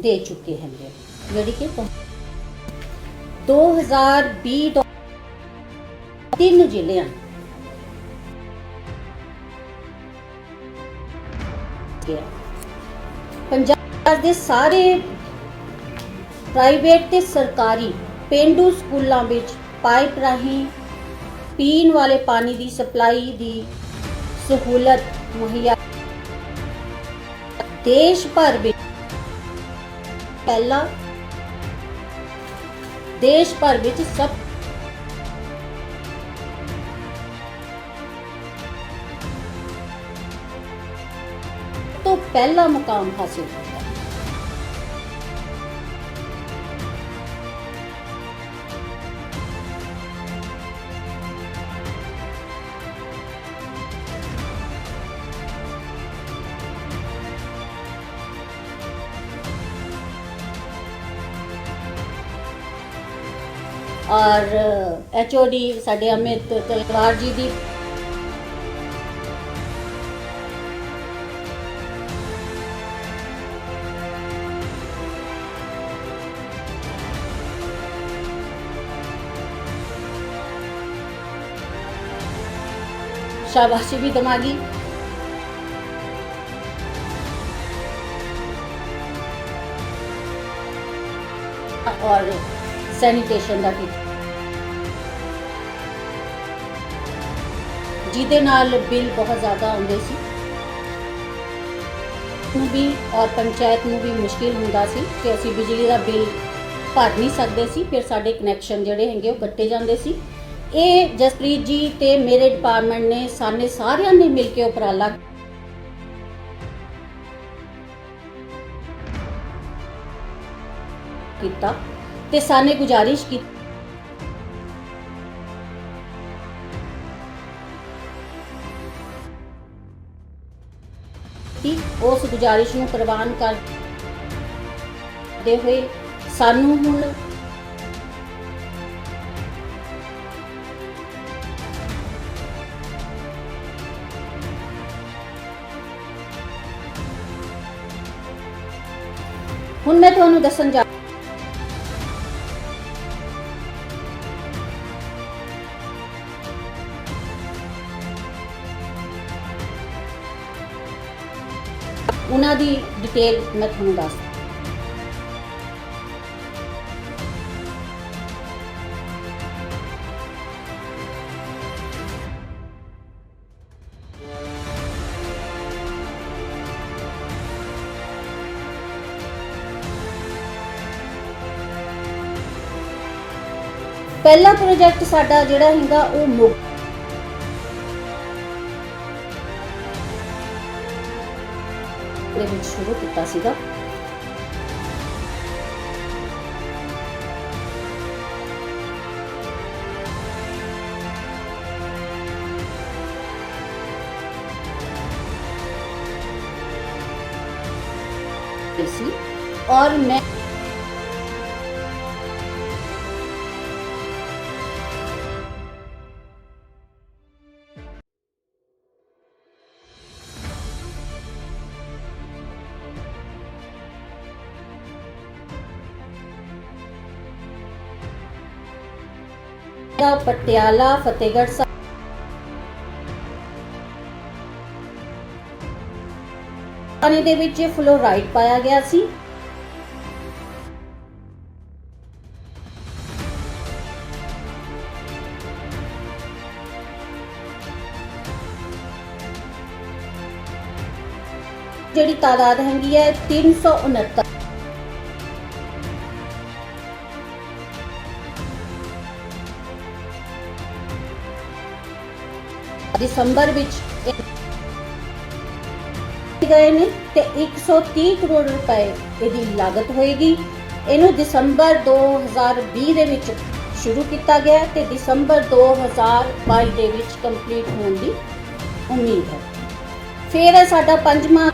दे चुके हैं जी कि 2020 ਤੋਂ 3 ਜ਼ਿਲ੍ਹਿਆਂ ਪੰਜਾਬ ਦੇ ਸਾਰੇ ਪ੍ਰਾਈਵੇਟ ਤੇ ਸਰਕਾਰੀ ਪੇਂਡੂ ਸਕੂਲਾਂ ਵਿੱਚ ਪਾਈਪ ਰਾਹੀਂ ਪੀਣ ਵਾਲੇ ਪਾਣੀ ਦੀ ਸਪਲਾਈ ਦੀ सहूलत मुहैया देश भर में पहला देश भर में सब तो पहला मुकाम हासिल किया। और HOD साडे अमित तलवार जी दी शाबाशी भी दमागी और सैनिटेशन का किट जिहदे नाल बिल बहुत ज़्यादा आउंदे सी भी और पंचायत नूं भी मुश्किल हुंदा सी कि असीं बिजली का बिल भर नहीं सकते सी, फिर साडे कनैक्शन जिहड़े हैगे वो कट्टे जांदे सी। ये जसप्रीत जी ते मेरे डिपार्टमेंट ने साने सारियां ने मिल के उपराला कीता ते साने गुजारिश की उस गुजारिश नूं प्रवान करदे हुए सानू हुण मैं तुहानू दस्सण जा उन्हां दी डिटेल मैं तुहानू दस पहला प्रोजेक्ट साडा जिहड़ा हैगा वो शुरू किया सीगा। और मैं पटियाला फतेहगढ़ पानी दे विच फ्लोराइड पाया गया सी। जिहड़ी तादाद हैगी है 369 दिसंबर विच गए ने ते 130 करोड़ रुपए इहदी लागत होएगी। इहनू दिसंबर 2020 दे विच शुरू किया गया ते दिसंबर 2022 दे विच कंप्लीट होने की उम्मीद है। फिर है साडा पंजवां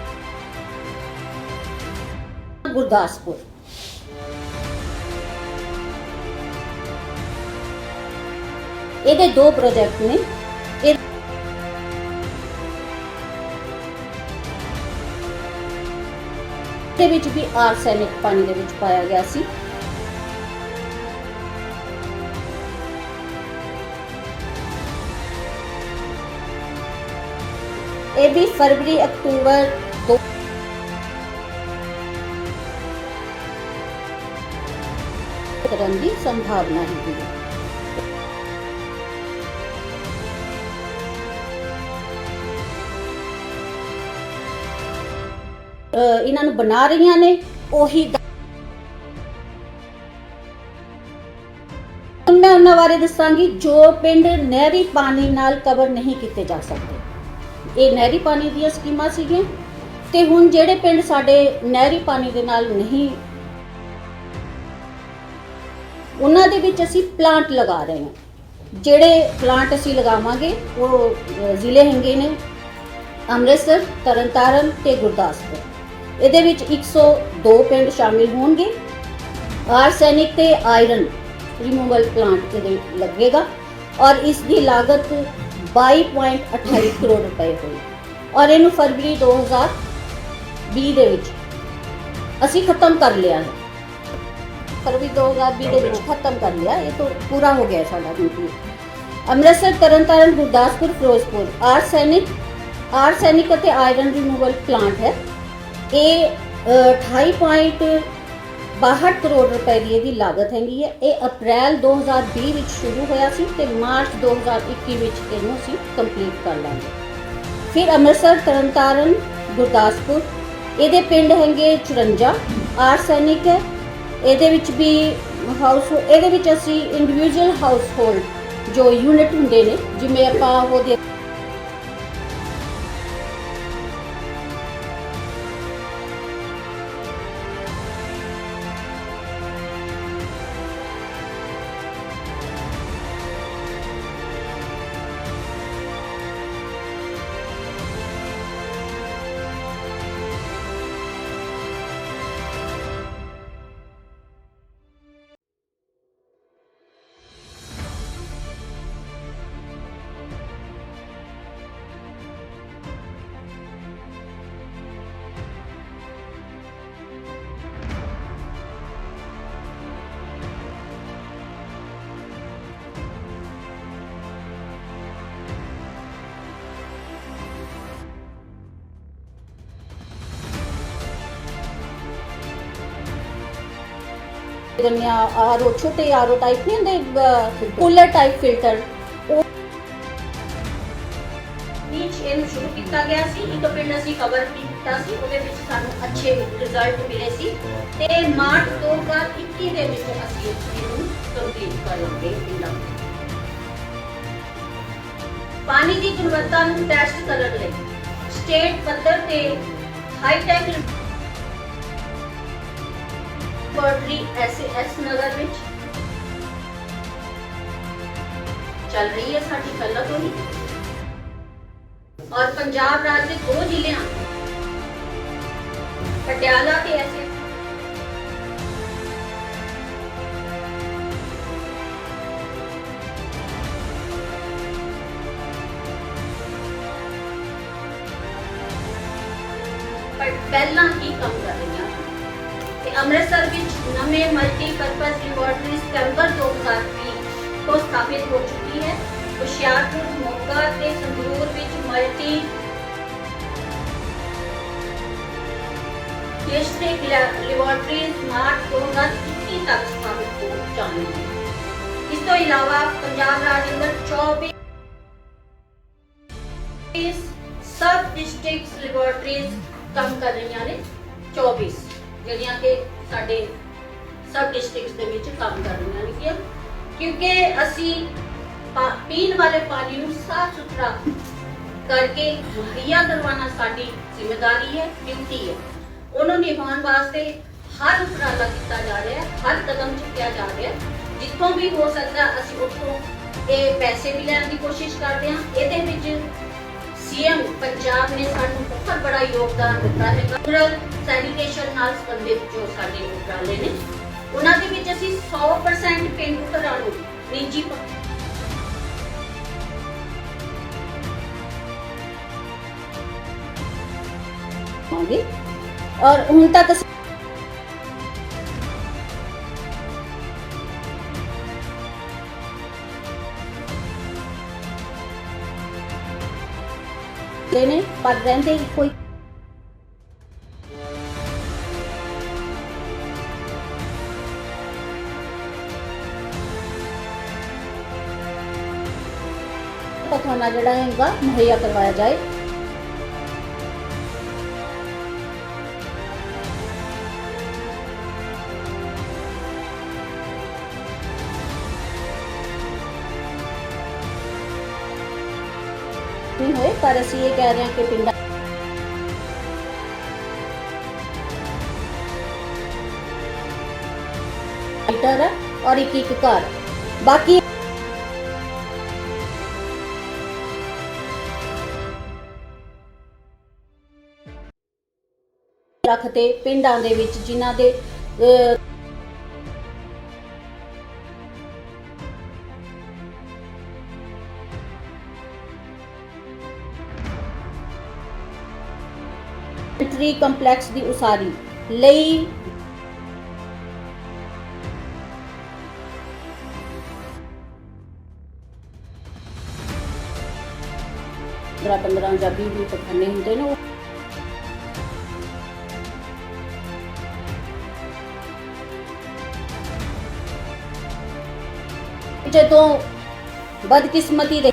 गुरदासपुर। इहदे 2 प्रोजेक्ट ने। ਦੇ ਵਿੱਚ ਵੀ ਆਰਸੈਨਿਕ ਪਾਣੀ ਦੇ ਵਿੱਚ ਪਾਇਆ ਗਿਆ ਸੀ। ਇਹ ਵੀ ਫਰਵਰੀ ਅਕਤੂਬਰ ਕਰਨ ਦੀ ਸੰਭਾਵਨਾ ਹੈ। ਇਹਨਾਂ ਨੂੰ ਬਣਾ ਰਹੀਆਂ ਨੇ ਉਹੀ ਮੈਂ ਉਹਨਾਂ ਬਾਰੇ ਦੱਸਾਂਗੀ ਜੋ ਪਿੰਡ ਨਹਿਰੀ ਪਾਣੀ ਨਾਲ ਕਵਰ ਨਹੀਂ ਕੀਤੇ ਜਾ ਸਕਦੇ। ਇਹ ਨਹਿਰੀ ਪਾਣੀ ਦੀਆਂ ਸਕੀਮਾਂ ਸੀਗੀਆਂ ਤੇ ਹੁਣ ਜਿਹੜੇ ਪਿੰਡ ਸਾਡੇ ਨਹਿਰੀ ਪਾਣੀ ਦੇ ਨਾਲ ਨਹੀਂ, ਉਹਨਾਂ ਦੇ ਵਿੱਚ ਅਸੀਂ ਪਲਾਂਟ ਲਗਾ ਰਹੇ ਹਾਂ। ਜਿਹੜੇ ਪਲਾਂਟ ਅਸੀਂ ਲਗਾਵਾਂਗੇ ਉਹ ਜ਼ਿਲ੍ਹੇ ਹੈਗੇ ਨੇ ਅੰਮ੍ਰਿਤਸਰ, ਤਰਨਤਾਰਨ ਤੇ ਗੁਰਦਾਸਪੁਰ। ਇਹਦੇ ਵਿੱਚ 102 ਪਿੰਡ ਸ਼ਾਮਿਲ ਹੋਣਗੇ। ਆਰਸੈਨਿਕ ਤੇ ਆਇਰਨ ਰਿਮੂਵਲ ਪਲਾਂਟ ਇਹਦੇ ਲੱਗੇਗਾ ਔਰ ਇਸ ਦੀ ਲਾਗਤ 22.28 ਕਰੋੜ ਰੁਪਏ ਹੋਈ ਔਰ ਇਹਨੂੰ ਫਰਵਰੀ 2020 ਦੇ ਵਿੱਚ ਅਸੀਂ ਖਤਮ ਕਰ ਲਿਆ ਹੈ। फरवरी 2020 ਦੇ ਵਿੱਚ ਖਤਮ ਕਰ ਲਿਆ। ਇਹ ਤਾਂ ਪੂਰਾ ਹੋ ਗਿਆ ਸਾਡਾ ਕੰਪਲੀਟ। ਅੰਮ੍ਰਿਤਸਰ, ਤਰਨਤਾਰਨ, ਗੁਰਦਾਸਪੁਰ, ਫਿਰੋਜ਼ਪੁਰ ਆਰਸੈਨਿਕ ਅਤੇ ਆਇਰਨ ਰਿਮੂਵਲ ਪਲਾਂਟ ਹੈ। ਇਹ 28.62 ਕਰੋੜ ਰੁਪਏ ਦੀ ਇਹਦੀ ਲਾਗਤ ਹੈਗੀ ਹੈ। ਇਹ ਅਪ੍ਰੈਲ 2020 ਵਿੱਚ ਸ਼ੁਰੂ ਹੋਇਆ ਸੀ ਤੇ ਮਾਰਚ 2021 ਵਿੱਚ ਇਹਨੂੰ ਅਸੀਂ ਕੰਪਲੀਟ ਕਰ ਲਾਂਗੇ। ਫਿਰ ਅੰਮ੍ਰਿਤਸਰ, ਤਰਨਤਾਰਨ, ਗੁਰਦਾਸਪੁਰ ਇਹਦੇ ਪਿੰਡ ਹੈਗੇ 54 ਆਰਸੈਨਿਕ ਹੈ। ਇਹਦੇ ਵਿੱਚ ਵੀ ਇਹਦੇ ਵਿੱਚ ਅਸੀਂ ਇੰਡੀਵਿਜੂਅਲ ਹਾਊਸਹੋਲਡ ਜੋ ਯੂਨਿਟ ਹੁੰਦੇ ਨੇ, ਜਿਵੇਂ ਆਪਾਂ ਉਹਦੇ आरो छोटे आरो टाइप नहीं होंगे, कूलर टाइप फिल्टर शुरू किया गया सी। एक पिंड असी कवर किया सी, ਉਹਦੇ ਵਿੱਚ ਸਾਨੂੰ अच्छे रिजल्ट मिले सी ਤੇ ਮਾਰਚ 2021 ਦੇ ਵਿੱਚ ਅਸੀਂ ਇਹਨੂੰ ਕੰਪਲੀਟ ਕਰ ਲਾਂਗੇ। ਪਿੰਡਾਂ ਪਾਣੀ ਦੀ ਗੁਣਵੱਤਾ ਨੂੰ ਟੈਸਟ ਕਰਨ ਲਈ ਸਟੇਟ ਪੱਧਰ ਤੇ ਹਾਈਟੈਕ ਲੈਬੋਰੇਟਰੀ एस नगर में चल रही है साडी पहला तो ही। और पंजाब राज्य के 2 जिले पटियाला के ऐसे पहला ही कम कर रही हैं। अमृतसर नवे मल्टीपर्पज लैबोरेटरी सितंबर 2020 को स्थापित हो चुकी है। हुशियारपुर, मोगा ते संगरूर विच मल्टी डिस्ट्रिक्ट लैबोरेटरीज मार्च 2021 तक स्थापित हो जाएंगी। इस तो इलावा पंजाब राज्य अंदर 24 सब डिस्ट्रिक्ट लैबोरेटरीज काम कर रही ने। 24 ਜਿਹੜੀਆਂ ਕਿ ਸਾਡੇ ਸਬ ਡਿਸਟ੍ਰਿਕਟਸ ਦੇ ਵਿੱਚ ਕੰਮ ਕਰ ਰਹੀਆਂ ਨੇ, ਕਿਉਂਕਿ ਅਸੀਂ ਪੀਣ ਵਾਲੇ ਪਾਣੀ ਨੂੰ ਸਾਫ਼ ਸੁਥਰਾ ਕਰਕੇ ਮੁਹੱਈਆ ਕਰਵਾਉਣਾ ਸਾਡੀ ਜ਼ਿੰਮੇਵਾਰੀ ਹੈ, ਡਿਊਟੀ ਹੈ। ਉਹਨੂੰ ਨਿਭਾਉਣ ਵਾਸਤੇ ਹਰ ਉਪਰਾਲਾ ਕੀਤਾ ਜਾ ਰਿਹਾ ਹੈ, ਹਰ ਕਦਮ ਚੁੱਕਿਆ ਜਾ ਰਿਹਾ ਹੈ। ਜਿੱਥੋਂ ਵੀ ਹੋ ਸਕਦਾ ਅਸੀਂ ਉੱਥੋਂ ਇਹ ਪੈਸੇ ਵੀ ਲੈਣ ਦੀ ਕੋਸ਼ਿਸ਼ ਕਰਦੇ ਹਾਂ। ਇਹਦੇ ਵਿੱਚ सीएम पंजाब ने सानू बहुत बड़ा योगदान दिता है। रूरल सैनिटेशन नाल संबंधित जो साडे उपराले ने उन्हां दे विच असीं 100% पेंडू घरां नूं निजी ਔਰ ਹੁਣ ਤੱਕ ਨੇ ਪਰ ਰਹਿੰਦੇ ਕੋਈ पखवाना जड़ा है उनका मुहैया करवाया जाए। नहीं होए पर असी ये कह रहे हैं कि पिंडा है और एक घर बाकी रखते पिंडां दे विच जिन्हां दे ट्री कंपलैक्स दी उसारी लई 15 ਜਾਂ 20 ਪਖਾਨੇ ਹੁੰਦੇ ਨੇ ਜਦੋਂ बदकिस्मती रही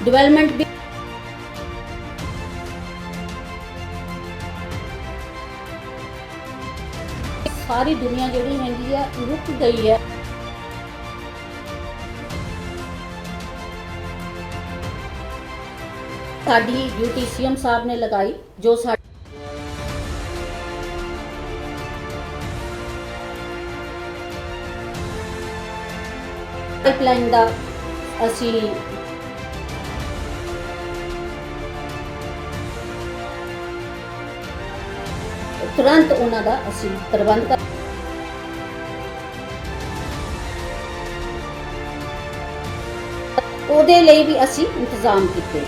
डेवलपमेंट भी सारी दुनिया जिहड़ी हैगी है रुक गई है। साडी ड्यूटी सीएम साहब ने लगाई जो पाइपलाइन का असी तुरंत उन्हां दा असी प्रबंध कर ਉਹਦੇ ਲਈ भी असी इंतजाम किए।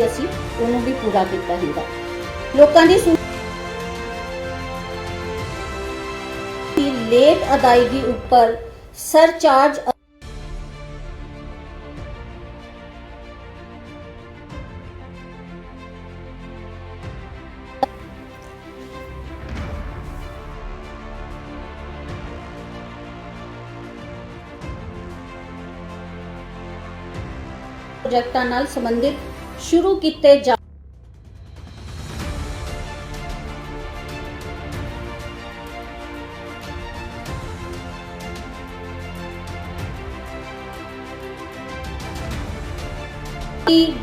असी उन्होंने भी पूरा किया है। लोगों की लेट अदायगी उपर सरचार्ज प्रोजेक्टां नाल संबंधित शुरू किए जा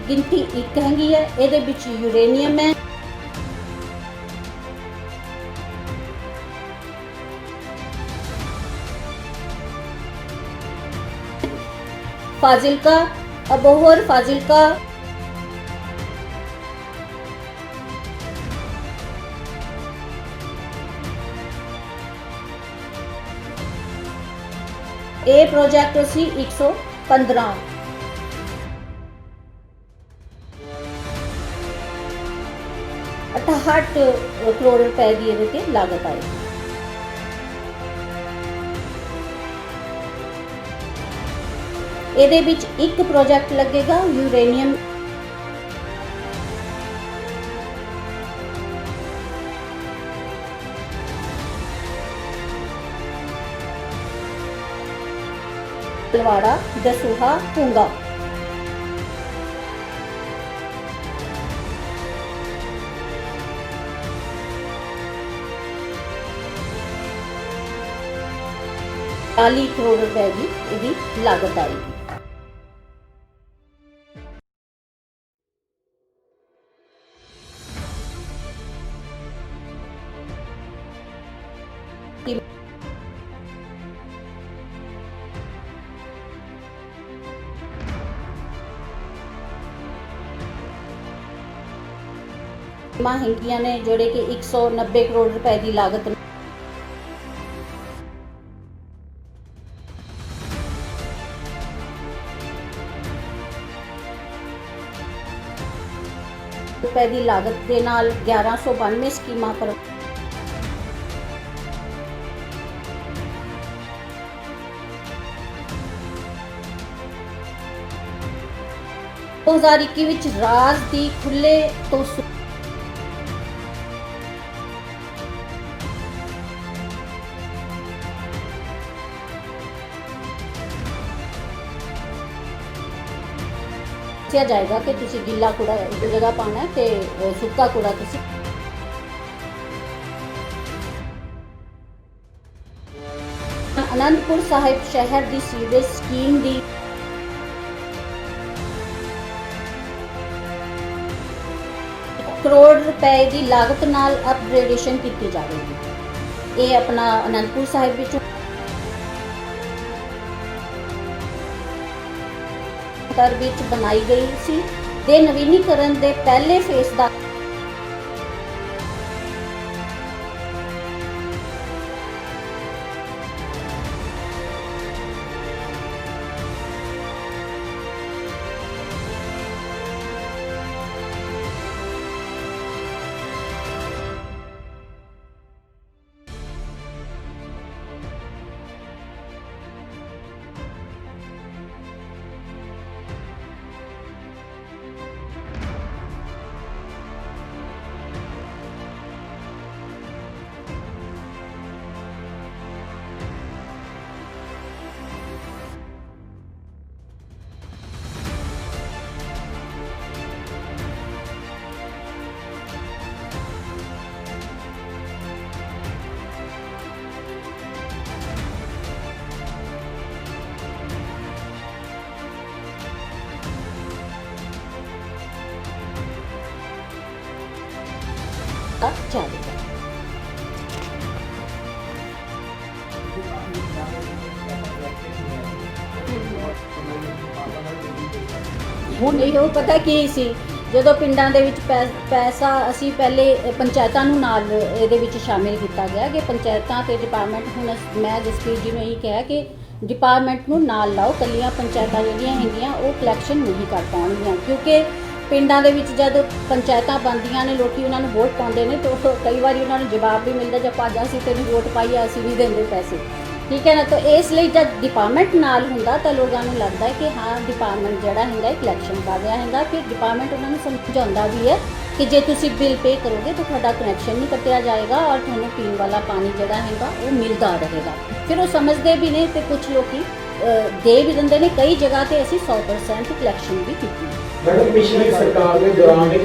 गिनती एक हैगी है। ਇਹਦੇ ਵਿੱਚ यूरेनियम है, फाजिलका अबोहर फाजिलका ਇਹ प्रोजेक्ट ਸੀ 115 68 करोड़ रुपए की ये लागत आई। ਇਹਦੇ ਵਿੱਚ ਇੱਕ प्रोजेक्ट लगेगा यूरेनियम तलवाड़ा दसूहा पूंगा। करोड़ रुपए की इसकी लागत आएगी। हैगियां ने जोड़े कि 190 करोड़ रुपए की लागत ਰੁਪਏ ਦੀ ਲਾਗਤ ਦੇ ਨਾਲ 1192 ਸਕੀਮਾਂ ਪਰ 2021 ਵਿੱਚ ਰਾਜ ਦੀ ਖੁੱਲੇ ਤੋਂ ਦੱਸਿਆ ਜਾਏਗਾ ਕਿ ਤੁਸੀਂ ਗਿੱਲਾ ਕੂੜਾ ਇੱਕ ਜਗ੍ਹਾ ਪਾਉਣਾ ਹੈ ਤੇ ਸੁੱਕਾ ਕੂੜਾ ਤੁਸੀਂ ਅਨੰਦਪੁਰ ਸਾਹਿਬ ਸ਼ਹਿਰ ਦੀ ਸੀਵਰੇਜ ਸਕੀਮ ਦੀ ਕਰੋੜ ਰੁਪਏ ਦੀ ਲਾਗਤ ਨਾਲ ਅਪਗ੍ਰੇਡੇਸ਼ਨ ਕੀਤੀ ਜਾਵੇਗੀ। ਇਹ ਆਪਣਾ ਅਨੰਦਪੁਰ ਸਾਹਿਬ ਵਿੱਚ ਵਿੱਚ ਬਣਾਈ ਗਈ ਸੀ ਦੇ ਨਵੀਨੀਕਰਨ ਦੇ ਪਹਿਲੇ ਫੇਸ ਦਾ ਜਾਵੇਗਾ। ਹੁਣ ਇਹੋ ਪਤਾ ਕੀ ਸੀ, ਜਦੋਂ ਪਿੰਡਾਂ ਦੇ ਵਿੱਚ ਪੈਸਾ ਅਸੀਂ ਪਹਿਲੇ ਪੰਚਾਇਤਾਂ ਨੂੰ ਨਾਲ ਇਹਦੇ ਵਿੱਚ ਸ਼ਾਮਿਲ ਕੀਤਾ ਗਿਆ ਕਿ ਪੰਚਾਇਤਾਂ ਤੇ ਡਿਪਾਰਟਮੈਂਟ, ਹੁਣ ਮੈਂ ਜਸਪ੍ਰੀਤ ਜੀ ਨੂੰ ਇਹੀ ਕਿਹਾ ਕਿ ਡਿਪਾਰਟਮੈਂਟ ਨੂੰ ਨਾਲ ਲਾਓ, ਇਕੱਲੀਆਂ ਪੰਚਾਇਤਾਂ ਜਿਹੜੀਆਂ ਹੈਗੀਆਂ ਉਹ ਕਲੈਕਸ਼ਨ ਨਹੀਂ ਕਰ ਪਾਉਣਗੀਆਂ, ਕਿਉਂਕਿ ਪਿੰਡਾਂ ਦੇ ਵਿੱਚ ਜਦ ਪੰਚਾਇਤਾਂ ਬਣਦੀਆਂ ਨੇ ਲੋਕੀ ਉਹਨਾਂ ਨੂੰ ਵੋਟ ਪਾਉਂਦੇ ਨੇ ਤਾਂ ਕਈ ਵਾਰੀ ਉਹਨਾਂ ਨੂੰ ਜਵਾਬ ਵੀ ਮਿਲਦਾ ਜਦ ਭਾਜਾ ਅਸੀਂ ਤੈਨੂੰ ਵੋਟ ਪਾਈ ਆ ਅਸੀਂ ਵੀ ਦਿੰਦੇ ਪੈਸੇ, ਠੀਕ ਹੈ ਨਾ। ਤਾਂ ਇਸ ਲਈ ਜਦ ਡਿਪਾਰਟਮੈਂਟ ਨਾਲ ਹੁੰਦਾ ਤਾਂ ਲੋਕਾਂ ਨੂੰ ਲੱਗਦਾ ਹੈ ਕਿ ਹਾਂ ਡਿਪਾਰਟਮੈਂਟ ਜਿਹੜਾ ਹੈਗਾ ਇਲੈਕਸ਼ਨ ਕਰ ਰਿਹਾ ਹੈਗਾ। ਫਿਰ ਡਿਪਾਰਟਮੈਂਟ ਉਹਨਾਂ ਨੂੰ ਸਮਝਾਉਂਦਾ ਵੀ ਹੈ ਕਿ ਜੇ ਤੁਸੀਂ ਬਿੱਲ ਪੇ ਕਰੋਗੇ ਤਾਂ ਤੁਹਾਡਾ ਕਨੈਕਸ਼ਨ ਨਹੀਂ ਕੱਟਿਆ ਜਾਏਗਾ ਔਰ ਤੁਹਾਨੂੰ ਪੀਣ ਵਾਲਾ ਪਾਣੀ ਜਿਹੜਾ ਹੈਗਾ ਉਹ ਮਿਲਦਾ ਰਹੇਗਾ। ਫਿਰ ਉਹ ਸਮਝਦੇ ਵੀ ਨੇ ਤੇ ਕੁਝ ਲੋਕੀ ਦੇ ਵੀ ਦਿੰਦੇ ਨੇ। ਕਈ ਜਗ੍ਹਾ ਤੇ ਅਸੀਂ 100% ਕਲੈਕਸ਼ਨ ਵੀ ਕੀਤੀ। मैडम पिछली सरकार ने दौरान एक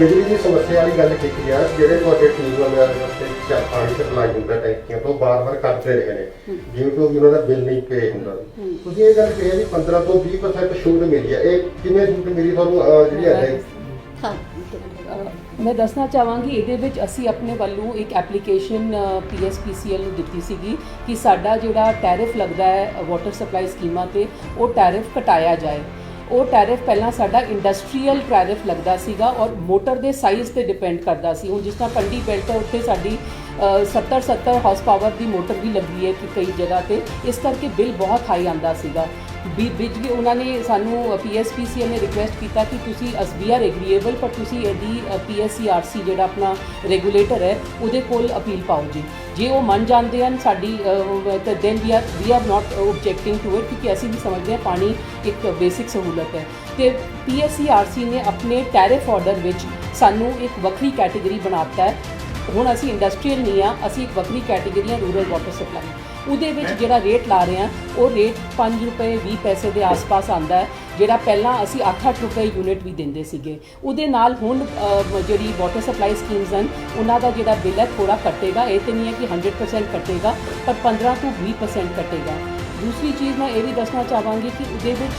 बिजली की समस्या वाली गल की है, ਜਿਹੜੇ ਤੁਹਾਡੇ ਟਿਊਬਵੈੱਲ ਵਾਲੇ ਵਾਸਤੇ ਪਾਣੀ ਸਪਲਾਈ ਹੁੰਦਾ ਟੈਂਕੀਆਂ ਤੋਂ ਬਾਰ-ਬਾਰ ਕੱਟਦੇ ਰਹੇ ਨੇ ਜਿਵੇਂ ਕਿ ਉਹਨਾਂ ਦਾ ਬਿੱਲ ਨਹੀਂ ਪੇ ਹੁੰਦਾ। ਤੁਸੀਂ ਇਹ ਗੱਲ ਕਹੀ ਵੀ 15 ਤੋਂ 20% ਛੂਟ ਮਿਲੀ ਹੈ, ਇਹ ਕਿਵੇਂ ਛੂਟ ਮਿਲੀ ਤੁਹਾਨੂੰ ਜਿਹੜੀ ਹੈ? ਮੈਂ ਦੱਸਣਾ ਚਾਹਾਂਗੀ ਇਹਦੇ ਵਿੱਚ ਅਸੀਂ ਆਪਣੇ ਵੱਲੋਂ ਇੱਕ ਐਪਲੀਕੇਸ਼ਨ PSPCL ਨੂੰ ਦਿੱਤੀ ਸੀਗੀ ਕਿ ਸਾਡਾ ਜਿਹੜਾ ਟੈਰਿਫ ਲੱਗਦਾ ਹੈ ਵਾਟਰ ਸਪਲਾਈ ਸਕੀਮਾਂ ਤੇ ਉਹ ਟੈਰਿਫ ਘਟਾਇਆ ਜਾਏ। ਉਹ ਟੈਰਿਫ ਪਹਿਲਾਂ ਸਾਡਾ ਇੰਡਸਟਰੀਅਲ ਟੈਰਿਫ ਲੱਗਦਾ ਸੀਗਾ ਔਰ ਮੋਟਰ ਦੇ ਸਾਈਜ਼ ਤੇ ਡਿਪੈਂਡ ਕਰਦਾ ਸੀ। ਹੁਣ ਜਿਸ ਤਰ੍ਹਾਂ ਪੰਡੀ ਬੈਲਟ ਹੈ ਉੱਥੇ ਸਾਡੀ 70 ਹਾਰਸ ਪਾਵਰ ਦੀ ਮੋਟਰ ਵੀ ਲੱਗੀ ਹੈ ਕਿ ਕਈ ਜਗ੍ਹਾ ਤੇ, ਇਸ ਕਰਕੇ ਬਿੱਲ ਬਹੁਤ ਹਾਈ ਆਉਂਦਾ ਸੀਗਾ। ਬਿਜਲੀ ਉਹਨਾਂ ਨੇ ਸਾਨੂੰ PSPCL ਨੇ ਰਿਕੁਐਸਟ ਕੀਤਾ ਕਿ ਤੁਸੀਂ ਵੀ ਆਰ ਐਗਰੀਏਬਲ ਪਰ ਤੁਸੀਂ ਇਹਦੀ PSCRC ਜਿਹੜਾ ਆਪਣਾ ਰੈਗੂਲੇਟਰ ਹੈ ਉਹਦੇ ਕੋਲ ਅਪੀਲ ਪਾਓ ਜੀ। ਜੇ ਉਹ ਮੰਨ ਜਾਂਦੇ ਹਨ ਸਾਡੀ ਤਾਂ then we are not objecting to it, ਕਿਉਂਕਿ ਅਸੀਂ ਵੀ ਸਮਝਦੇ ਹਾਂ ਪਾਣੀ ਇੱਕ ਬੇਸਿਕ ਸਹੂਲਤ ਹੈ। ਤੇ PSCRC ਨੇ ਆਪਣੇ ਟੈਰਿਫ ਆਰਡਰ ਵਿੱਚ ਸਾਨੂੰ ਇੱਕ ਵੱਖਰੀ ਕੈਟੇਗਰੀ ਬਣਾਤਾ ਹੈ। ਹੁਣ ਅਸੀਂ ਇੰਡਸਟਰੀਅਲ ਨਹੀਂ ਆ, ਅਸੀਂ ਇੱਕ ਵੱਖਰੀ ਕੈਟੇਗਰੀ ਆ ਰੂਰਲ ਵਾਟਰ ਸਪਲਾਈ। ਉਹਦੇ ਵਿੱਚ ਜਿਹੜਾ ਰੇਟ ਲਾ ਰਹੇ ਹਾਂ ਉਹ ਰੇਟ 5 ਰੁਪਏ 20 ਪੈਸੇ ਦੇ ਆਸ-ਪਾਸ ਆਉਂਦਾ ਹੈ, ਜਿਹੜਾ ਪਹਿਲਾਂ ਅਸੀਂ 8-8 ਰੁਪਏ ਯੂਨਿਟ ਵੀ ਦਿੰਦੇ ਸੀਗੇ। ਉਹਦੇ ਨਾਲ ਹੁਣ ਜਿਹੜੀ ਵਾਟਰ ਸਪਲਾਈ ਸਕੀਮਸ ਹਨ ਉਹਨਾਂ ਦਾ ਜਿਹੜਾ ਬਿੱਲ ਹੈ ਥੋੜ੍ਹਾ ਕੱਟੇਗਾ। ਇਹ ਤਾਂ ਨਹੀਂ ਹੈ ਕਿ 100% ਕੱਟੇਗਾ, ਪਰ 15 ਤੋਂ 20% ਕੱਟੇਗਾ। ਦੂਸਰੀ ਚੀਜ਼ ਮੈਂ ਇਹ ਵੀ ਦੱਸਣਾ ਚਾਹਾਂਗੀ ਕਿ ਉਹਦੇ ਵਿੱਚ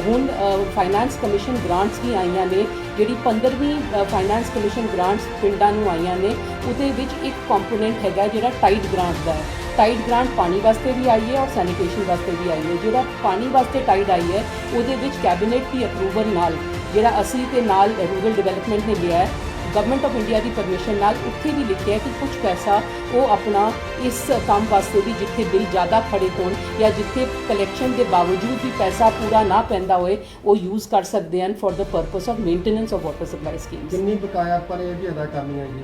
ਹੁਣ ਫਾਈਨੈਂਸ ਕਮਿਸ਼ਨ ਗ੍ਰਾਂਟਸ ਵੀ ਆਈਆਂ ਨੇ, ਜਿਹੜੀ 15ਵੀਂ ਫਾਈਨੈਂਸ ਕਮਿਸ਼ਨ ਗ੍ਰਾਂਟਸ ਪਿੰਡਾਂ ਨੂੰ ਆਈਆਂ ਨੇ। ਉਹਦੇ ਵਿੱਚ ਇੱਕ ਕੰਪੋਨੈਂਟ ਹੈਗਾ ਜਿਹੜਾ ਟਾਈਡ ਗ੍ਰਾਂਟ ਦਾ ਹੈ। ਟਾਈਡ ਗ੍ਰਾਂਟ ਪਾਣੀ ਵਾਸਤੇ ਵੀ ਆਈ ਹੈ ਔਰ ਸੈਨੀਟੇਸ਼ਨ ਵਾਸਤੇ ਵੀ ਆਈ ਹੈ। ਜਿਹੜਾ ਪਾਣੀ ਵਾਸਤੇ ਟਾਈਡ ਆਈ ਹੈ ਉਹਦੇ ਵਿੱਚ ਕੈਬਨਿਟ ਦੀ ਅਪਰੂਵਲ ਨਾਲ ਜਿਹੜਾ ਅਸੀਂ ਤੇ ਨਾਲ ਰੂਰਲ ਡਿਵੈਲਪਮੈਂਟ ਨੇ ਲਿਆ ਹੈ government of India the permission ਨਾਲ ਉੱਥੇ ਵੀ ਲਿਖਿਆ ਕਿ ਕੁਝ ਪੈਸਾ ਉਹ ਆਪਣਾ ਇਸ ਕੰਮ ਵਾਸਤੇ ਵੀ ਜਿੱਥੇ ਬਿੱਲ ਜ਼ਿਆਦਾ ਖੜੇ ਹੋਣ ਜਾਂ ਜਿੱਥੇ ਕਲੈਕਸ਼ਨ ਦੇ ਬਾਵਜੂਦ ਵੀ ਪੈਸਾ ਪੂਰਾ ਨਾ ਪੈਂਦਾ ਹੋਏ ਉਹ ਯੂਜ਼ ਕਰ ਸਕਦੇ ਹਨ for the purpose of maintenance of water supply schemes. ਕਿੰਨੀ ਬਕਾਇਆ ਆਪਾਂ ਨੇ ਇਹ ਵੀ ਅਦਾ ਕਰਨੀ ਹੈ ਜੀ?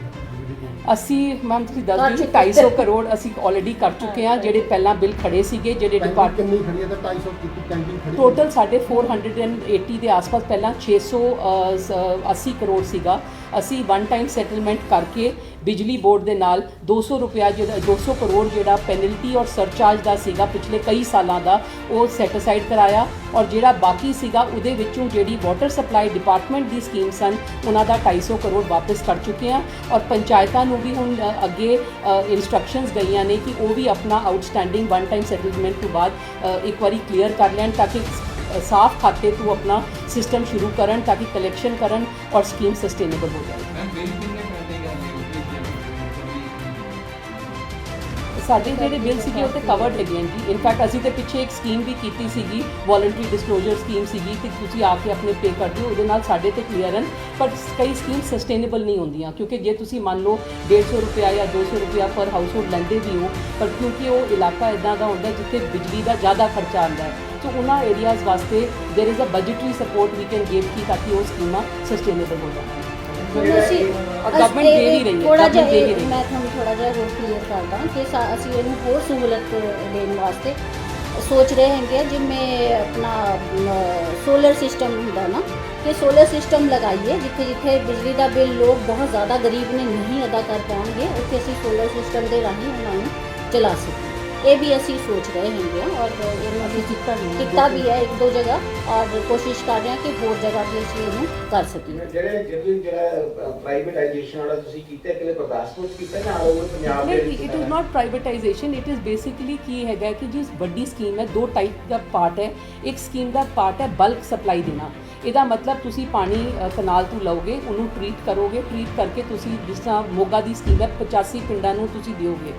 ਅਸੀਂ ਮੈਮ ਤੁਸੀਂ ਦੱਸ ਦਿਓ 250 ਕਰੋੜ ਅਸੀਂ ਆਲਰੇਡੀ ਕਰ ਚੁੱਕੇ ਹਾਂ। ਜਿਹੜੇ ਪਹਿਲਾਂ ਬਿੱਲ ਖੜੇ ਸੀਗੇ ਜਿਹੜੇ ਡਿਪਾਰਟਮੈਂਟ ਕਿੰਨੀ ਖੜੀ ਹੈ ਤਾਂ 250 ਕੀਤੀ ਪੈਂਡਿੰਗ ਖੜੀ ਟੋਟਲ ਸਾਡੇ 480 ਦੇ ਆਸ-ਪਾਸ ਪਹਿਲਾਂ 680 ਕਰੋੜ ਸੀਗਾ। ਅਸੀਂ ਵਨ ਟਾਈਮ ਸੈਟਲਮੈਂਟ ਕਰਕੇ ਬਿਜਲੀ ਬੋਰਡ ਦੇ ਨਾਲ 200 ਰੁਪਇਆ ਜਿਹੜਾ 200 ਕਰੋੜ ਜਿਹੜਾ ਪੈਨਲਟੀ ਔਰ ਸਰਚਾਰਜ ਦਾ ਸੀਗਾ ਪਿਛਲੇ ਕਈ ਸਾਲਾਂ ਦਾ ਉਹ ਸੈਟ ਅਸਾਈਡ ਕਰਾਇਆ ਔਰ ਜਿਹੜਾ ਬਾਕੀ ਸੀਗਾ ਉਹਦੇ ਵਿੱਚੋਂ ਜਿਹੜੀ ਵਾਟਰ ਸਪਲਾਈ ਡਿਪਾਰਟਮੈਂਟ ਦੀ ਸਕੀਮ ਸਨ ਉਹਨਾਂ ਦਾ 250 ਕਰੋੜ ਵਾਪਸ ਕਰ ਚੁੱਕੇ ਹਾਂ ਔਰ ਪੰਚਾਇਤਾਂ ਨੂੰ ਵੀ ਹੁਣ ਅੱਗੇ ਇਨਸਟਰਕਸ਼ਨਸ ਗਈਆਂ ਨੇ ਕਿ ਉਹ ਵੀ ਆਪਣਾ ਆਊਟਸਟੈਂਡਿੰਗ ਵਨ ਟਾਈਮ ਸੈਟਲਮੈਂਟ ਤੋਂ ਬਾਅਦ ਇੱਕ ਵਾਰੀ ਕਲੀਅਰ ਕਰ ਲੈਣ ਤਾਂ ਕਿ ਸਾਫ਼ ਖਾਤੇ ਤੋਂ ਆਪਣਾ ਸਿਸਟਮ ਸ਼ੁਰੂ ਕਰਨ ਤਾਂ ਕਿ ਕਲੈਕਸ਼ਨ ਕਰਨ ਔਰ ਸਕੀਮ ਸਸਟੇਨੇਬਲ ਹੋ ਜਾਏ। ਸਾਡੇ ਜਿਹੜੇ ਬਿੱਲ ਸੀਗੇ ਉਹ ਤੇ ਕਵਰਡ ਹੈਗੇ ਹਨ ਜੀ। ਇਨਫੈਕਟ ਅਸੀਂ ਤੇ ਪਿੱਛੇ ਇੱਕ ਸਕੀਮ ਵੀ ਕੀਤੀ ਸੀਗੀ ਵੋਲੰਟਰੀ ਡਿਸਕਲੋਜ਼ਰ ਸਕੀਮ ਸੀਗੀ ਕਿ ਤੁਸੀਂ ਆ ਕੇ ਆਪਣੇ ਪੇ ਕਰ ਦਿਓ ਉਹਦੇ ਨਾਲ ਸਾਡੇ ਤੇ ਕਲੀਅਰ ਹਨ ਪਰ ਕਈ ਸਕੀਮ ਸਸਟੇਨੇਬਲ ਨਹੀਂ ਹੁੰਦੀਆਂ ਕਿਉਂਕਿ ਜੇ ਤੁਸੀਂ ਮੰਨ ਲਓ 150 ਰੁਪਇਆ ਜਾਂ 200 ਰੁਪਇਆ ਪਰ ਹਾਊਸਹੋਲਡ ਲੈਂਦੇ ਵੀ ਹੋ ਪਰ ਕਿਉਂਕਿ ਉਹ ਇਲਾਕਾ ਇਦਾਂ ਦਾ ਹੁੰਦਾ ਜਿੱਥੇ ਬਿਜਲੀ ਦਾ ਜ਼ਿਆਦਾ ਖਰਚਾ ਆਉਂਦਾ ਹੈ तो उन्होंने एरियाज़ वास्ते there is a budgetary support we can give की ताकि वो स्कीमां सस्टेनेबल हो जाए। गवर्नमेंट दे ही रही है थोड़ा जिहा मैं ਤੁਹਾਨੂੰ ਥੋੜਾ ਜਿਹਾ ਹੋਰ ਕਲੀਅਰ ਕਰਦਾ ਕਿ ਅਸੀਂ ਇਹਨੂੰ ਹੋਰ ਸਹੂਲਤ ਦੇਣ ਵਾਸਤੇ ਸੋਚ ਰਹੇ ਹੈਗੇ ਜਿਵੇਂ ਆਪਣਾ ਸੋਲਰ ਸਿਸਟਮ ਹੁੰਦਾ ਨਾ ਕਿ ਸੋਲਰ ਸਿਸਟਮ ਲਗਾਈਏ ਜਿੱਥੇ ਜਿੱਥੇ ਬਿਜਲੀ ਦਾ ਬਿੱਲ ਲੋਕ ਬਹੁਤ ਜ਼ਿਆਦਾ ਗਰੀਬ ਨੇ ਨਹੀਂ ਅਦਾ ਕਰ ਪਾਉਣਗੇ ਉੱਥੇ ਅਸੀਂ ਸੋਲਰ ਸਿਸਟਮ ਦੇ ਰਾਹੀਂ ਉਹਨਾਂ ਨੂੰ ਚਲਾ ਸਕੀਏ। ये भी असी सोच रहे हैं और कितना भी है एक दो जगह और कोशिश कर रहे हैं कि होर जगह भी असी इन्हू कर सकीए। प्राइवेटाइजेशन वाला तुसी कीता कि गुरदासपुर च कीता या over Punjab they which? It is not privatisation it is basically की हैगा कि जिस बड़ी स्कीम है दो टाइप का पार्ट है। एक स्कीम का पार्ट है बल्क सप्लाई देना ਇਹਦਾ ਮਤਲਬ ਤੁਸੀਂ ਪਾਣੀ ਕਨਾਲ ਤੋਂ ਲਓਗੇ ਉਹਨੂੰ ਟਰੀਟ ਕਰੋਗੇ ਟਰੀਟ ਕਰਕੇ ਤੁਸੀਂ ਜਿਸ ਤਰ੍ਹਾਂ ਮੋਗਾ ਦੀ ਸਕੀਮ ਹੈ 85 ਪਿੰਡਾਂ ਨੂੰ ਤੁਸੀਂ ਦਿਓਗੇ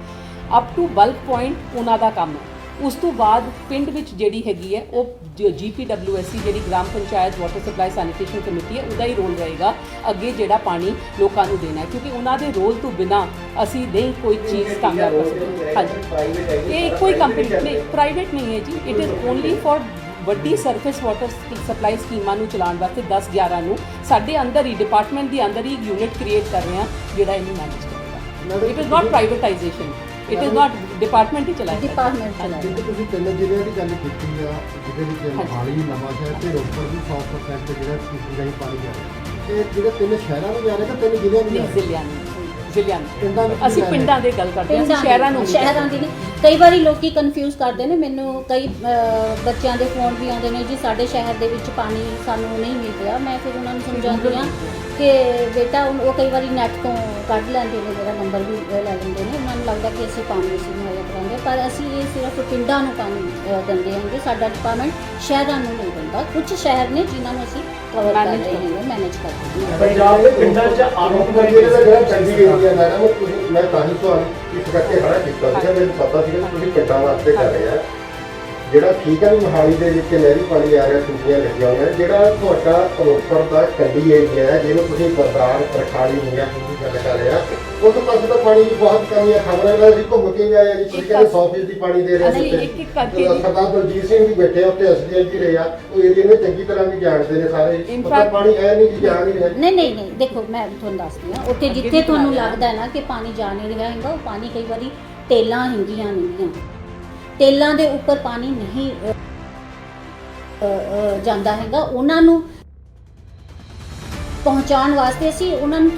ਅਪ ਟੂ ਬਲਕ ਪੁਆਇੰਟ ਉਹਨਾਂ ਦਾ ਕੰਮ ਹੈ। ਉਸ ਤੋਂ ਬਾਅਦ ਪਿੰਡ ਵਿੱਚ ਜਿਹੜੀ ਹੈਗੀ ਹੈ ਉਹ GPWSC ਜਿਹੜੀ gram panchayat water supply sanitation committee ਹੈ ਉਹਦਾ ਹੀ ਰੋਲ ਰਹੇਗਾ ਅੱਗੇ ਜਿਹੜਾ ਪਾਣੀ ਲੋਕਾਂ ਨੂੰ ਦੇਣਾ ਕਿਉਂਕਿ ਉਹਨਾਂ ਦੇ ਰੋਲ ਤੋਂ ਬਿਨਾਂ ਅਸੀਂ ਨਹੀਂ ਕੋਈ ਚੀਜ਼ ਕਾਮਯਾਬ ਕਰ ਸਕਦੇ। ਹਾਂਜੀ ਇਹ ਕੋਈ ਕੰਪਨੀ ਨਹੀਂ ਪ੍ਰਾਈਵੇਟ ਨਹੀਂ ਹੈ ਜੀ ਇਟ ਇਜ਼ ਓਨਲੀ ਫॉर ਵੱਡੀ ਸਰਫੇਸ ਵਾਟਰ ਸਪਲਾਈ ਸਕੀਮਾਂ ਨੂੰ ਚਲਾਉਣ ਵਾਸਤੇ 10-11 ਨੂੰ ਸਾਡੇ ਅੰਦਰ ਹੀ ਡਿਪਾਰਟਮੈਂਟ ਦੇ ਅੰਦਰ ਹੀ ਇੱਕ ਯੂਨਿਟ ਕ੍ਰੀਏਟ ਕਰ ਰਹੇ ਹਾਂ ਜਿਹੜਾ ਇਹਨੂੰ ਮੈਨੇਜ ਕਰੇਗਾ। It is not privatisation it is not department ਹੀ ਚਲਾਏਗਾ। ਡਿਪਾਰਟਮੈਂਟ ਚਲਾਏਗਾ। ਜਿੱਥੇ ਤੁਸੀਂ ਤਿੰਨ ਜ਼ਿਲ੍ਹਿਆਂ ਦੀ ਗੱਲ ਕੀਤੀ ਆ ਜਿਹਦੇ ਵਿੱਚ ਮੋਹਾਲੀ ਨਵਾਂਸ਼ਹਿਰ ਤੇ ਰੋਪੜ ਵੀ 100% ਜਿਹੜਾ ਟੂਟੀ ਰਾਹੀਂ ਪਾਣੀ ਜਾ ਰਿਹਾ ਇਹ ਜਿਹੜੇ ਤਿੰਨ ਸ਼ਹਿਰਾਂ ਨੂੰ ਜਾ ਰਹੇ ਤਾਂ ਤਿੰਨ ਜ਼ਿਲ੍ਹਿਆਂ ਨੂੰ ਜ਼ਿਲ੍ਹਿਆਂ ਅਸੀਂ ਪਿੰਡਾਂ ਦੇ ਗੱਲ ਕਰਦੇ ਹਾਂ ਸ਼ਹਿਰਾਂ ਦੀ ਨਹੀਂ। ਕਈ ਵਾਰੀ ਲੋਕੀ ਕਨਫਿਊਜ਼ ਕਰਦੇ ਨੇ ਮੈਨੂੰ ਕਈ ਬੱਚਿਆਂ ਦੇ ਫੋਨ ਵੀ ਆਉਂਦੇ ਨੇ ਜੀ ਸਾਡੇ ਸ਼ਹਿਰ ਦੇ ਵਿੱਚ ਪਾਣੀ ਸਾਨੂੰ ਨਹੀਂ ਮਿਲ ਰਿਹਾ। ਮੈਂ ਫਿਰ ਉਹਨਾਂ ਨੂੰ ਸਮਝਾਉਂਦੀ ਹਾਂ ਕਿ ਬੇਟਾ ਉਹ ਕਈ ਵਾਰੀ ਨੈੱਟ ਤੋਂ ਕੱਢ ਲੈਂਦੇ ਨੇ ਮੇਰਾ ਨੰਬਰ ਵੀ ਲੈ ਲੈਂਦੇ ਨੇ ਉਹਨਾਂ ਨੂੰ ਲੱਗਦਾ ਕਿ ਅਸੀਂ ਪਾਣੀ ਅਸੀਂ ਮੁਹੱਈਆ ਕਰਾਂਗੇ ਪਰ ਅਸੀਂ ਇਹ ਸਿਰਫ ਪਿੰਡਾਂ ਨੂੰ ਪਾਣੀ ਦਿੰਦੇ ਹਾਂਗੇ। ਸਾਡਾ ਡਿਪਾਰਟਮੈਂਟ ਸ਼ਹਿਰਾਂ ਨੂੰ ਨਹੀਂ ਦਿੰਦਾ। ਕੁਝ ਸ਼ਹਿਰ ਨੇ ਜਿਨ੍ਹਾਂ ਨੂੰ ਅਸੀਂ ਕਵਰ ਕਰ ਰਹੇ ਹਾਂ ਮੈਨੇਜ ਕਰਦੇ ਹਾਂ। ਪੰਜਾਬ ਦੇ ਪਿੰਡਾਂ 'ਚ ਜਿਹੜਾ ਚੰਗੀ ਏਰੀਆ ਮੈਡਮ ਤੁਸੀਂ ਮੈਂ ਤਾਂ ਹੀ ਤੁਹਾਨੂੰ ਇਸ ਕਰਕੇ ਖੜਾ ਕੀਤਾ ਸੀਗਾ ਮੈਨੂੰ ਪਤਾ ਸੀਗਾ ਕਿ ਤੁਸੀਂ ਪਿੰਡਾਂ ਵਾਸਤੇ ਕਰ ਰਹੇ ਆ ਜਿਹੜਾ ਠੀਕ ਹੈ ਵੀ ਮੋਹਾਲੀ ਦੇ ਵਿੱਚ ਨਹਿਰੀ ਪਾਣੀ ਆ ਰਿਹਾ ਟੂਟੀਆਂ ਲੱਗੀਆਂ ਹੋਈਆਂ ਜਿਹੜਾ ਤੁਹਾਡਾ ਰੋਪੜ ਦਾ ਕੰਢੀ ਏਰੀਆ ਹੈ ਜਿਹਨੂੰ ਤੁਸੀਂ ਬਰਦਾਰ ਤਰਖਾਲੀ ਹੁੰਦੀਆਂ ਤੁਸੀਂ ਗੱਲ ਕਰ ਰਹੇ ਆ ਉਸ ਪਾਸੇ ਤਾਂ ਪਾਣੀ ਦੀ ਬਹੁਤ ਕਮੀ ਹੈ। ਖਬਰਾਂ ਦਾ ਅਸੀਂ ਘੁੰਮ ਕੇ ਵੀ ਆਏ ਜੀ ਤੁਸੀਂ ਕਹਿੰਦੇ 100% ਦੀ ਪਾਣੀ ਦੇ ਰਹੇ ਸਰਦਾਰ ਦਲਜੀਤ ਸਿੰਘ ਵੀ ਬੈਠੇ ਉੱਤੇ SDM ਵੀ ਰਹੇ ਆ ਉਹ ਏਰੀਆ ਨੂੰ ਚੰਗੀ ਤਰ੍ਹਾਂ ਵੀ ਜਾਣਦੇ ਨੇ ਸਾਰੇ ਮਤਲਬ ਪਾਣੀ ਹੈ ਨਹੀਂ ਜੀ ਜਾ ਨਹੀਂ ਰਿਹਾ। ਨਹੀਂ ਦੇਖੋ ਮੈਂ ਤੁਹਾਨੂੰ ਦੱਸਦੀ ਹਾਂ ਉੱਥੇ ਜਿੱਥੇ ਤੁਹਾਨੂੰ ਲੱਗਦਾ ਹੈ ਨਾ ਕਿ ਪਾਣੀ ਜਾ ਨਹੀਂ ਰਿਹਾ ਹੈਗਾ ਉਹ ਪਾਣੀ ਕਈ ਵਾਰੀ ਟੇਲਾਂ ਹੈਗੀਆਂ ਨੇਗੀਆਂ ਤੇਲਾਂ ਦੇ ਉੱਪਰ ਪਾਣੀ ਨਹੀਂ ਜਾਂਦਾ ਹੈਗਾ ਉਹਨਾਂ ਨੂੰ ਪਹੁੰਚਾਉਣ ਵਾਸਤੇ ਅਸੀਂ ਉਹਨਾਂ ਨੂੰ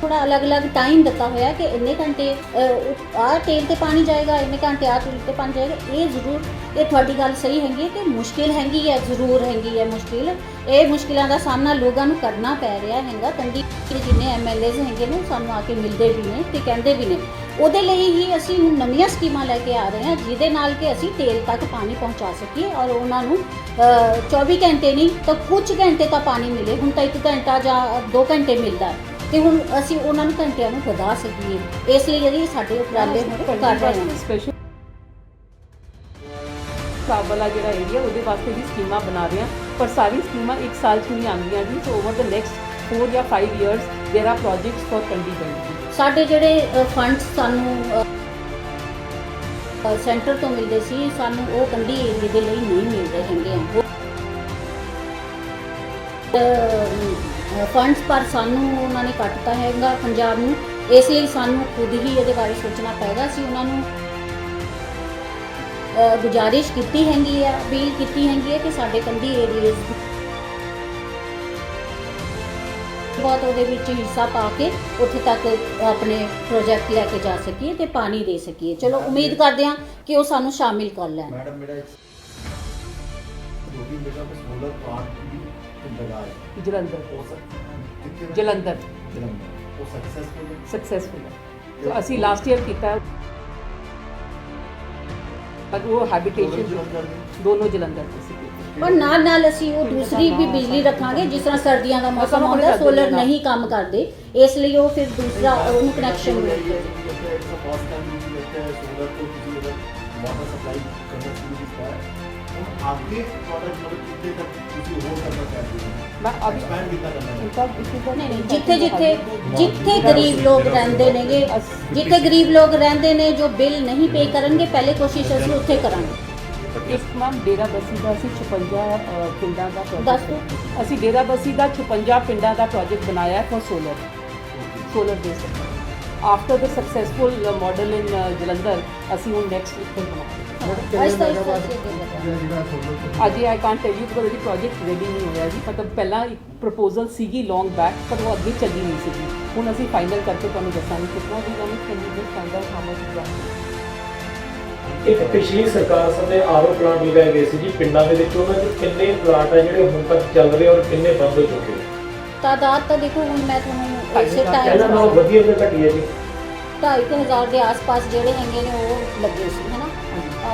ਥੋੜਾ ਅਲੱਗ-ਅਲੱਗ ਟਾਈਮ ਦਿੱਤਾ ਹੋਇਆ ਕਿ ਇੰਨੇ ਘੰਟੇ ਆਹ ਤੇਲ ਤੇ ਪਾਣੀ ਜਾਏਗਾ ਇੰਨੇ ਘੰਟੇ ਆਹ ਤੇਲ ਤੇ ਪਾਣੀ ਜਾਏਗਾ। ਇਹ ਜ਼ਰੂਰ ਇਹ ਤੁਹਾਡੀ ਗੱਲ ਸਹੀ ਹੈਗੀ ਕਿ ਮੁਸ਼ਕਿਲ ਹੈਗੀ ਹੈ ਜ਼ਰੂਰ ਹੈਗੀ ਹੈ ਮੁਸ਼ਕਿਲ ਇਹ ਮੁਸ਼ਕਿਲਾਂ ਦਾ ਸਾਹਮਣਾ ਲੋਕਾਂ ਨੂੰ ਕਰਨਾ ਪੈ ਰਿਹਾ ਹੈਗਾ। ਤੰਗੀ ਜਿੰਨੇ MLAs ਹੈਗੇ ਨੇ ਸਾਨੂੰ ਆ ਕੇ ਮਿਲਦੇ ਵੀ ਨੇ ਤੇ ਕਹਿੰਦੇ ਵੀ ਨੇ ਉਹਦੇ ਲਈ ਹੀ ਅਸੀਂ ਨਵੀਆਂ ਸਕੀਮਾਂ ਲੈ ਕੇ ਆ ਰਹੇ ਹਾਂ ਜਿਹਦੇ ਨਾਲ ਕਿ ਅਸੀਂ ਤੇਲ ਤੱਕ ਪਾਣੀ ਪਹੁੰਚਾ ਸਕੀਏ ਔਰ ਉਹਨਾਂ ਨੂੰ 24 ਘੰਟੇ ਨਹੀਂ ਤਾਂ ਕੁਝ ਘੰਟੇ ਤਾਂ ਪਾਣੀ ਮਿਲੇ। ਹੁਣ ਤਾਂ 1 ਘੰਟਾ ਜਾਂ 2 ਘੰਟੇ ਮਿਲਦਾ ਤੇ ਹੁਣ ਅਸੀਂ ਉਹਨਾਂ ਨੂੰ ਘੰਟਿਆਂ ਨੂੰ ਵਧਾ ਸਕੀਏ ਇਸ ਲਈ ਜਿਹੜੀ ਸਾਡੇ ਉਪਰਾਲੇ ਹੁਣ ਕਰ ਰਹੇ ਹਾਂ। ਸਪੈਸ਼ਲ ਵਾਲਾ ਜਿਹੜਾ ਏਰੀਆ ਉਹਦੇ ਵਾਸਤੇ ਵੀ ਸਕੀਮਾਂ ਬਣਾ ਰਹੇ ਹਾਂ ਪਰ ਸਾਰੀ ਸਕੀਮਾਂ ਇੱਕ ਸਾਲ 'ਚ ਨਹੀਂ ਆਉਂਦੀਆਂ ਜੀ। ਸੋ ਓਵਰ ਦ ਨੈਕਸਟ 4 ਜਾਂ 5 years there are projects for Kandi belt. ਸਾਡੇ ਜਿਹੜੇ ਫੰਡਸ ਸਾਨੂੰ ਸੈਂਟਰ ਤੋਂ ਮਿਲਦੇ ਸੀ, ਸਾਨੂੰ ਉਹ ਕੰਢੀ ਏਰੀਏ ਦੇ ਲਈ ਨਹੀਂ ਮਿਲ ਰਹੇ ਹੈਗੇ ਆ ਫੰਡਸ, ਪਰ ਸਾਨੂੰ ਉਹਨਾਂ ਨੇ ਕੱਟਤਾ ਹੈਗਾ ਪੰਜਾਬ ਨੂੰ। ਇਸ ਲਈ ਸਾਨੂੰ ਖੁਦ ਹੀ ਇਹਦੇ ਬਾਰੇ ਸੋਚਣਾ ਪਏਗਾ। ਅਸੀਂ ਉਹਨਾਂ ਨੂੰ ਗੁਜ਼ਾਰਿਸ਼ ਕੀਤੀ ਹੈਗੀ ਆ, ਅਪੀਲ ਕੀਤੀ ਹੈਗੀ ਹੈ ਕਿ ਸਾਡੇ ਕੰਢੀ ਏਰੀਏਜ਼ ਬਹੁਤ ਉਹਦੇ ਵਿੱਚ ਹਿੱਸਾ ਪਾ ਕੇ ਉੱਥੇ ਤੱਕ ਆਪਣੇ ਪ੍ਰੋਜੈਕਟ ਲੈ ਕੇ ਜਾ ਸਕੀਏ ਤੇ ਪਾਣੀ ਦੇ ਸਕੀਏ। ਚਲੋ ਉਮੀਦ ਕਰਦੇ ਹਾਂ ਕਿ ਉਹ ਸਾਨੂੰ ਸ਼ਾਮਿਲ ਕਰ ਲੈਣ। मैडम मेरा एक दो तीन जगह पे सोलर प्लांट की लगा है ਜਲੰਧਰ हो सकता है ਜਲੰਧਰ वो सक्सेसफुल है। ਸਕਸੈਸਫੁਲ ਹੈ। ਸੋ ਅਸੀਂ ਲਾਸਟ ਈਅਰ ਕੀਤਾ ਪਰ ਉਹ ਹੈਬਿਟੇਸ਼ਨ ਦੋਨੋਂ ਜਲੰਧਰ ਤੋਂ ਸੀ। ਪਰ ਨਾਲ ਨਾਲ ਅਸੀਂ ਉਹ ਦੂਸਰੀ ਵੀ ਬਿਜਲੀ ਰੱਖਾਂਗੇ, ਜਿਸ ਤਰ੍ਹਾਂ ਸਰਦੀਆਂ ਦਾ ਮੌਸਮ ਆਉਂਦਾ ਸੋਲਰ ਨਹੀਂ ਕੰਮ ਕਰਦੇ, ਇਸ ਲਈ ਉਹ ਫਿਰ ਦੂਸਰਾ ਉਹਨੂੰ ਕਨੈਕਸ਼ਨ ਮਿਲਦਾ। वाटर सप्लाई करना शुरू किया है और आगे प्रोडक्ट मतलब कितने तक किसी और करना चाहते हैं ਮੈਂ ਅਭੀ एक्सपैंड कितना करना है ਇਨਕਾ ਇਸੇ ਨਹੀਂ ਨਹੀਂ, ਜਿੱਥੇ ਗਰੀਬ ਲੋਕ ਰਹਿੰਦੇ ਨੇਗੇ, ਜਿੱਥੇ ਗਰੀਬ ਲੋਕ ਰਹਿੰਦੇ ਨੇ ਜੋ ਬਿੱਲ ਨਹੀਂ ਪੇ ਕਰਨਗੇ, ਪਹਿਲੇ ਕੋਸ਼ਿਸ਼ ਅਸੀਂ ਉੱਥੇ ਕਰਾਂਗੇ। ਇੱਕ ਮੈਮ ਡੇਰਾ ਬੱਸੀ ਦਾ ਅਸੀਂ 56 ਪਿੰਡਾਂ ਦਾ ਦੱਸ ਦਿਓ। ਪ੍ਰੋਜੈਕਟ, ਅਸੀਂ ਡੇਰਾ ਬੱਸੀ ਦਾ 56 ਪਿੰਡਾਂ ਦਾ ਪ੍ਰੋਜੈਕਟ ਬਣਾਇਆ ਹੈ for solar based. After the successful model in Jalandhar ਅਸੀਂ ਹੁਣ ਨੈਕਸਟ ਇੱਥੇ ਬਣਾਵਾਂਗੇ। ਆਹਿਸਤਾ ਆਹਿਸਤਾ ਅਸੀਂ ਅੱਗੇ ਵਧਾਂਗੇ। ਜਿਹੜਾ solar Ajay I can't tell you because ਇਹ ਪ੍ਰੋਜੈਕਟ ਰੈਡੀ ਨਹੀਂ ਹੋਇਆ ਜੀ। ਮਤਲਬ ਪਹਿਲਾਂ ਇੱਕ ਪ੍ਰਪੋਜ਼ਲ ਸੀਗੀ ਲੌਂਗ ਬੈਕ, ਪਰ ਉਹ ਅੱਗੇ ਚੱਲੀ ਨਹੀਂ ਸੀਗੀ। ਹੁਣ ਅਸੀਂ ਫਾਈਨਲ ਕਰਕੇ ਤੁਹਾਨੂੰ ਦੱਸਾਂਗੇ ਕਿੰਨਾ ਵੀ ਤੁਹਾਨੂੰ candidate find out how much ਜਾਣਾ। ਇੱਕ ਪਿਛਲੀ ਸਰਕਾਰ ਸਮੇਂ ਆਰਓ ਪਲਾਂਟ ਲਗਾਏ ਗਏ ਸੀ ਜੀ ਪਿੰਡਾਂ ਦੇ ਵਿੱਚ, ਉਹਨਾਂ 'ਚ ਕਿੰਨੇ ਪਲਾਂਟ ਆ ਜਿਹੜੇ ਹੁਣ ਤੱਕ ਚੱਲ ਰਹੇ ਔਰ ਕਿੰਨੇ ਬੰਦ ਹੋ ਚੁੱਕੇ? ਤਾਦਾਦ ਤਾਂ ਦੇਖੋ ਹੁਣ ਮੈਂ ਤੁਹਾਨੂੰ ਇਸੇ ਇਹਨਾਂ ਟਾਈਮ ਨਾਲੋਂ ਵਧੀਆ ਤਾਂ ਘਟੀ ਹੈ ਜੀ। 2,500 ਦੇ ਆਸ-ਪਾਸ ਜਿਹੜੇ ਹੈਗੇ ਨੇ ਉਹ ਲੱਗੇ ਸੀ, ਹੈ ਨਾ।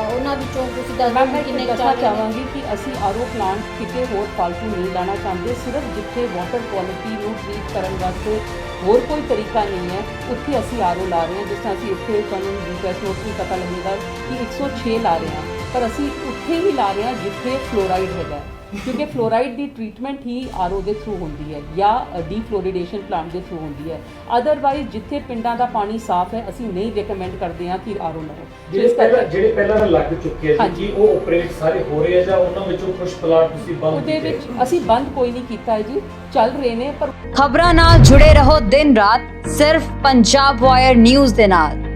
ਉਹਨਾਂ ਵਿੱਚੋਂ ਤੁਸੀਂ ਦੱਸ ਮੈਂ ਦਿਓ ਕਿੰਨੇ ਦੱਸਣਾ ਚਾਹੀਦੇ ਨੇ। ਚਾਹਾਂਗੀ ਕਿ ਅਸੀਂ ਆਰਓ ਪਲਾਂਟ ਕਿਤੇ ਹੋਰ ਫਾਲਤੂ ਨਹੀਂ ਲਾਣਾ ਚਾਹੁੰਦੇ। ਸਿਰਫ ਜਿੱਥੇ ਵਾਟਰ ਕੁਆਲਿਟੀ ਨੂੰ ਟ੍ਰੀਟ ਕਰਨ ਵਾਸਤੇ ਹੋਰ ਕੋਈ ਤਰੀਕਾ ਨਹੀਂ ਹੈ, ਉੱਥੇ ਅਸੀਂ ਆਰਓ ਲਾ ਰਹੇ ਹਾਂ। ਜਿਸ ਤਰ੍ਹਾਂ ਅਸੀਂ ਇੱਥੇ ਤੁਹਾਨੂੰ ਰੀਕਵੈਸਟ ਨੋਟ ਵੀ ਪਤਾ ਲੱਗੇਗਾ ਕਿ 106 ਲਾ ਰਹੇ ਹਾਂ, ਪਰ ਅਸੀਂ ਉੱਥੇ ਵੀ ਲਾ ਰਹੇ ਹਾਂ ਜਿੱਥੇ ਫਲੋਰਾਈਡ ਹੈਗਾ, ਕਿਉਂਕਿ ਫਲੋਰਾਈਡ ਦੀ ਟ੍ਰੀਟਮੈਂਟ ਹੀ ਆਰਓ ਦੇ ਥਰੂ ਹੁੰਦੀ ਹੈ ਜਾਂ ਡੀਫਲੋਰੀਡੇਸ਼ਨ ਪਲਾਂਟ ਦੇ ਥਰੂ ਹੁੰਦੀ ਹੈ। ਅਦਰਵਾਈਜ਼ ਜਿੱਥੇ ਪਿੰਡਾਂ ਦਾ ਪਾਣੀ ਸਾਫ਼ ਹੈ, ਅਸੀਂ ਨਹੀਂ ਰეკਮੈਂਡ ਕਰਦੇ ਹਾਂ ਕਿ ਆਰਓ ਲਾਓ। ਜਿਹੜੇ ਪਹਿਲਾਂ ਲੱਗ ਚੁੱਕੇ ਆ ਜੀ, ਉਹ ਆਪਰੇਟ ਸਾਰੇ ਹੋ ਰਹੇ ਆ ਜਾਂ ਉਹਨਾਂ ਵਿੱਚੋਂ ਕੁਝ ਪਲਾਂਟ ਤੁਸੀਂ ਬੰਦ ਉਹਦੇ ਕੀਤੇ? ਵਿੱਚ ਅਸੀਂ ਬੰਦ ਕੋਈ ਨਹੀਂ ਕੀਤਾ ਹੈ ਜੀ, ਚੱਲ ਰਹੇ ਨੇ। ਪਰ ਖਬਰਾਂ ਨਾਲ ਜੁੜੇ ਰਹੋ ਦਿਨ ਰਾਤ ਸਿਰਫ ਪੰਜਾਬ ਵਾਇਰ ਨਿਊਜ਼ ਦੇ ਨਾਲ।